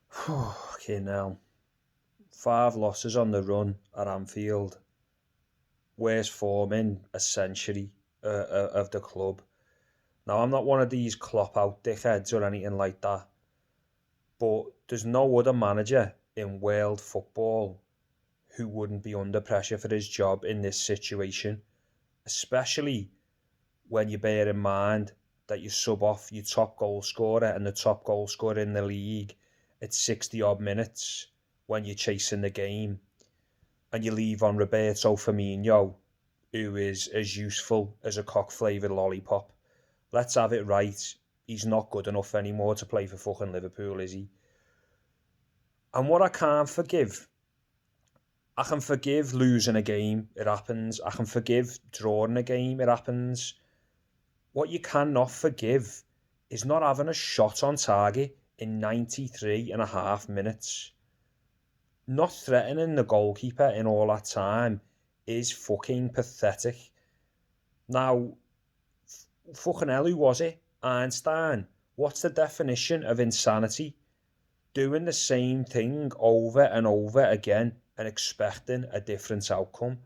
Fucking hell. 5 losses on the run at Anfield. Worst form in a century of the club. Now, I'm not one of these Klopp out dickheads or anything like that, but there's no other manager in world football who wouldn't be under pressure for his job in this situation, especially when you bear in mind that you sub off your top goal scorer and the top goal scorer in the league at 60 odd minutes when you're chasing the game, and you leave on Roberto Firmino, who is as useful as a cock-flavoured lollipop. Let's have it right. He's not good enough anymore to play for fucking Liverpool, is he? And what I can't forgive, I can forgive losing a game, it happens. I can forgive drawing a game, it happens. What you cannot forgive is not having a shot on target in 93 and a half minutes. Not threatening the goalkeeper in all that time is fucking pathetic. Now, fucking hell, who was it? Einstein. What's the definition of insanity? Doing the same thing over and over again and expecting a different outcome.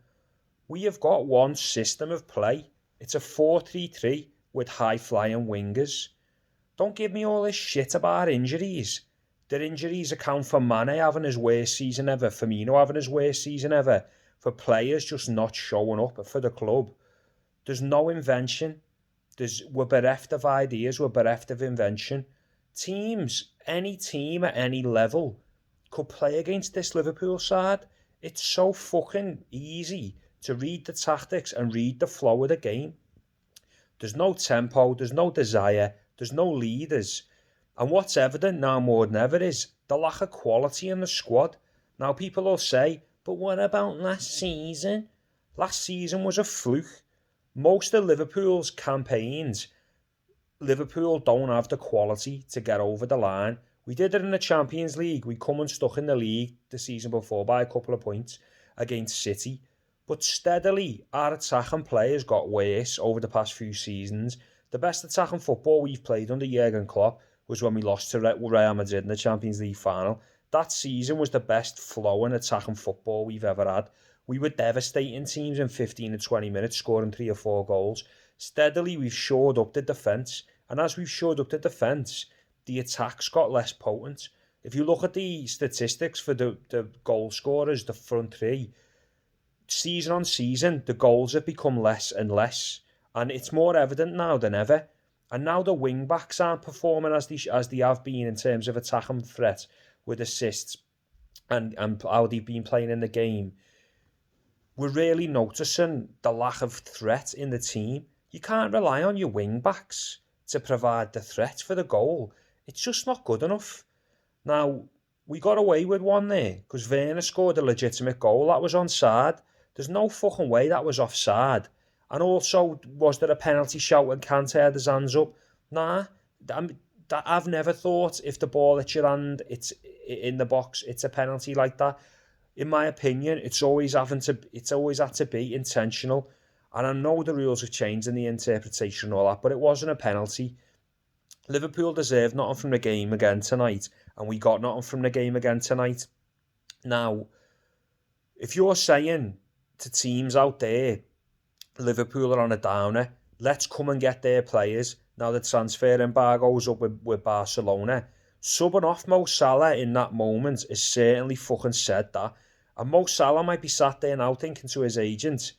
We have got one system of play. It's a 4-3-3 with high-flying wingers. Don't give me all this shit about injuries. The injuries account for Mane having his worst season ever, Firmino having his worst season ever, for players just not showing up for the club. There's no invention. We're bereft of ideas, we're bereft of invention. Teams, any team at any level, could play against this Liverpool side. It's so fucking easy to read the tactics and read the flow of the game. There's no tempo, there's no desire, there's no leaders. And what's evident now more than ever is the lack of quality in the squad. Now people will say, but what about last season? Last season was a fluke. Most of Liverpool's campaigns, Liverpool don't have the quality to get over the line. We did it in the Champions League. We come unstuck in the league the season before by a couple of points against City. But steadily, our attacking players got worse over the past few seasons. The best attacking football we've played under Jurgen Klopp was when we lost to Real Madrid in the Champions League final. That season was the best flowing attacking football we've ever had. We were devastating teams in 15 to 20 minutes, scoring 3 or 4 goals. Steadily, we've shored up the defence. And as we've shored up the defence, the attacks got less potent. If you look at the statistics for the goal scorers, the front three, season on season, the goals have become less and less. And it's more evident now than ever. And now the wing-backs aren't performing as they have been in terms of attacking threat with assists and how they've been playing in the game. We're really noticing the lack of threat in the team. You can't rely on your wing-backs to provide the threat for the goal. It's just not good enough. Now, we got away with one there because Werner scored a legitimate goal. That was onside. There's no fucking way that was offside. And also, was there a penalty shout when Kante had his hands up? Nah. I've never thought if the ball hits your hand, it's in the box, it's a penalty like that. In my opinion, it's always had to be intentional. And I know the rules have changed in the interpretation and all that, but it wasn't a penalty. Liverpool deserved nothing from the game again tonight, and we got nothing from the game again tonight. Now, if you're saying to teams out there, Liverpool are on a downer, let's come and get their players. Now the transfer embargo's up with Barcelona. Subbing off Mo Salah in that moment has certainly fucking said that. And Mo Salah might be sat there now thinking to his agent,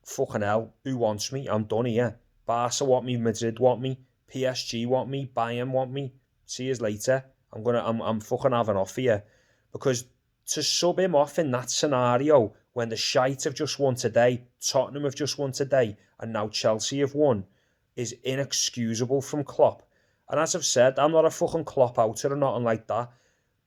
fucking hell, who wants me? I'm done here. Barca want me, Madrid want me, PSG want me, Bayern want me. See you later. I'm fucking having off here. Because to sub him off in that scenario when the shite have just won today, Tottenham have just won today, and now Chelsea have won, is inexcusable from Klopp. And as I've said, I'm not a fucking Klopp outer or nothing like that,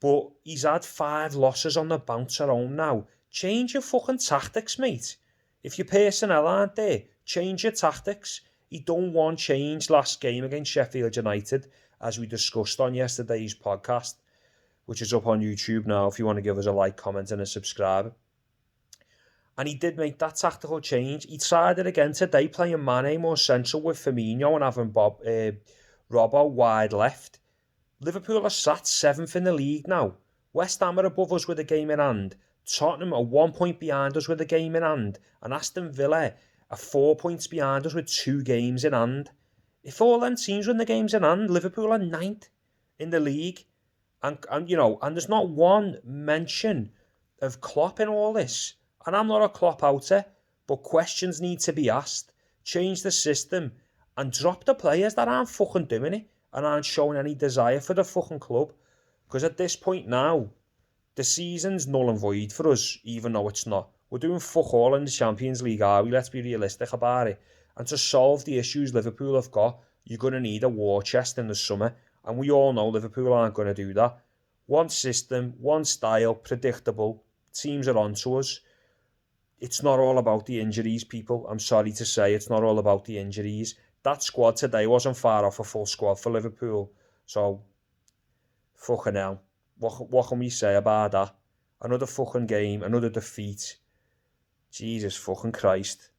but he's had 5 losses on the bounce at home now. Change your fucking tactics, mate. If your personnel aren't there, change your tactics. He done one change last game against Sheffield United, as we discussed on yesterday's podcast, which is up on YouTube now if you want to give us a like, comment and a subscribe. And he did make that tactical change. He tried it again today, playing Mane more central with Firmino and having Robbo wide left. Liverpool are sat 7th in the league now. West Ham are above us with a game in hand. Tottenham are 1 point behind us with a game in hand. And Aston Villa are 4 points behind us with 2 games in hand. If all them teams win the games in hand, Liverpool are 9th in the league. And there's not one mention of Klopp in all this. And I'm not a Klopp outer, but questions need to be asked. Change the system and drop the players that aren't fucking doing it and aren't showing any desire for the fucking club. Because at this point now, the season's null and void for us, even though it's not. We're doing fuck all in the Champions League, are we? Let's be realistic about it. And to solve the issues Liverpool have got, you're going to need a war chest in the summer. And we all know Liverpool aren't going to do that. One system, one style, predictable. Teams are onto us. It's not all about the injuries, people. I'm sorry to say, it's not all about the injuries. That squad today wasn't far off a full squad for Liverpool. So, fucking hell. What can we say about that? Another fucking game, another defeat. Jesus fucking Christ.